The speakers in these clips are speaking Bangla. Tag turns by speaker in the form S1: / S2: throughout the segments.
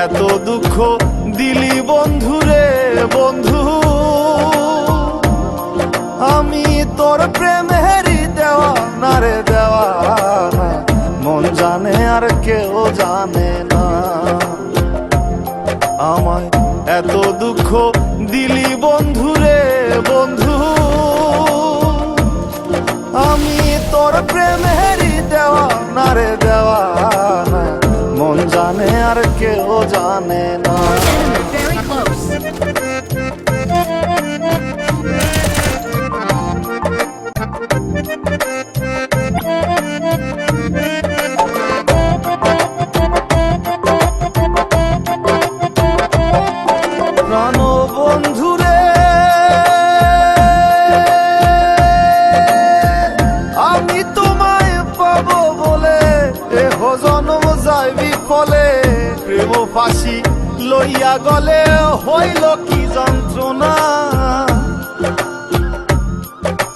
S1: এত দুঃখ দিলি বন্ধু রে বন্ধু, আমি তোর প্রেমেরই দেওয়ানা রে দেওয়ানা, মন জানে আর কেউ জানে না। আমায় এত দুঃখ দিলি বন্ধু রে বন্ধু, আমি তোর প্রেমেরই দেওয়ানা রে দেওয়ানা, মন জানে আর কেউ জানে না।
S2: Very close.
S1: প্রাণ বন্ধু রে, আমি তোমায় পাবো বলে এহ জন্ম যায় বিফলে, প্রেম ফাঁসি লইয়া গলে হইল কি যন্ত্রণা।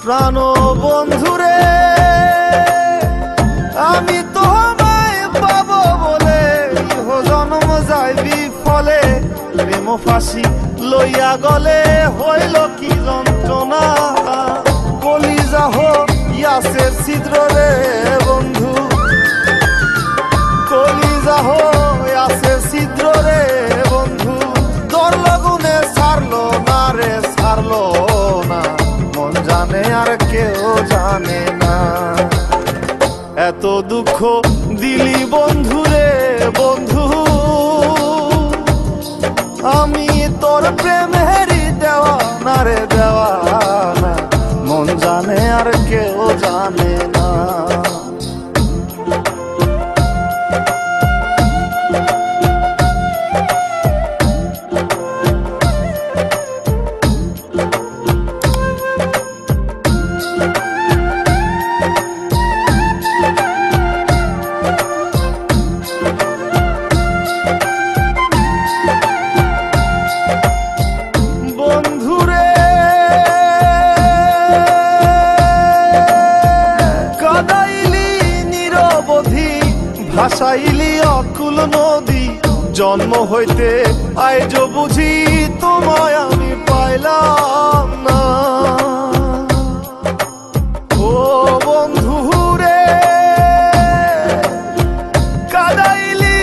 S1: প্রাণ বন্ধু রে, আমি তোমায় পাবো বলে এহ জন্ম যায় বিফলে, প্রেম ফাঁসি লইয়া গলে হইল কি যন্ত্রণা। কলিজা হইয়াছে ছিদ্র রে বন্ধু, কলিজা হইয়াছে ছিদ্র রে বন্ধু, তোর লগুনে ছাড়লো না রে ছাড়লো না, মন জানে আর কেউ জানে না। এত দুঃখ দিলি বন্ধু রে বন্ধু, আমি তোর প্রেমেরই দেওয়ানা রে দেওয়ানা, মন জানে আর কেউ জানে না। ভাসাইলি অকুল নদী, জন্ম হইতে আইজ বুঝি তোমায় আমি পাইলাম না। ও বন্ধু রে, কাদাইলি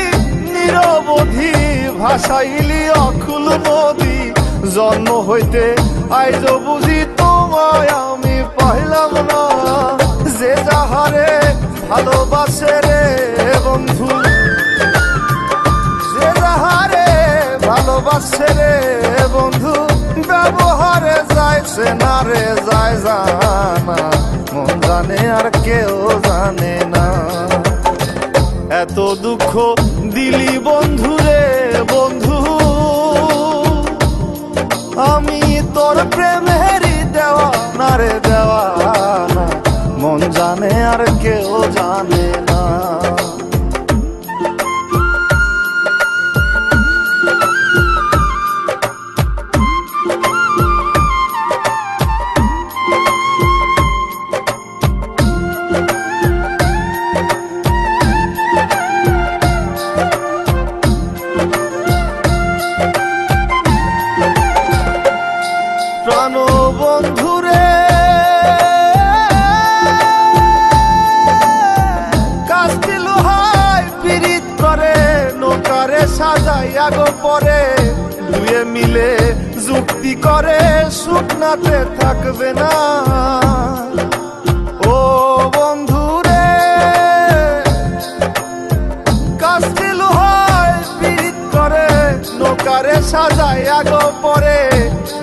S1: নিরবধি, ভাসাইলি অকুল নদী, জন্ম হইতে আইজ বুঝি তোমায় আমি পাইলাম না। যে যাহারে ভালোবাসে রে বন্ধু, যে যাহারে ভালোবাসে রে বন্ধু, ব্যবহারে যাইছে না রে যায় জানা, মন জানে আর কেউ জানে না। এত দুঃখ দিলি বন্ধু রে বন্ধু, আমি তোর প্রেমেরই দেওয়ানা রে দেওয়ানা, মন জানে আর কেউ জানে না। প্রাণ বন্ধু রে, সাজাইয়া গো পরে দুয়ে মিলে যুক্তি করে শুকনাতে থাকবে না। ও বন্ধু রে, কাস্তে লোহায় পিরিত করে নৌকারে সাজাইয়া গো পরে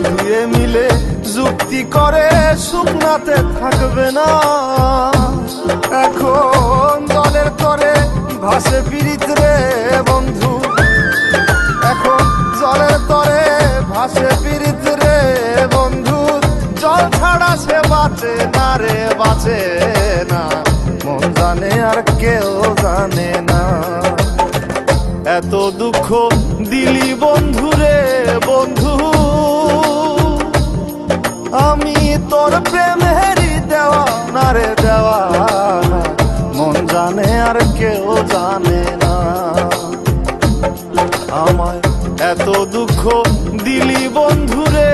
S1: দুয়ে মিলে যুক্তি করে শুকনাতে থাকবে না। এখন জলের তরে ভাসে পিরিত রে বন্ধু, এখন জলের তরে ভাসে পিরিত রে বন্ধু, জল ছাড়া সে বাঁচে না রে বাঁচে না, মন জানে আর কেউ জানে না। এত দুঃখ দিলি বন্ধু রে বন্ধু, আমি তোর প্রেমেরই দেওয়ানা রে দেওয়ানা, মন জানে আর কেউ জানে না। আমার দুঃখ দিলি বন্ধুরে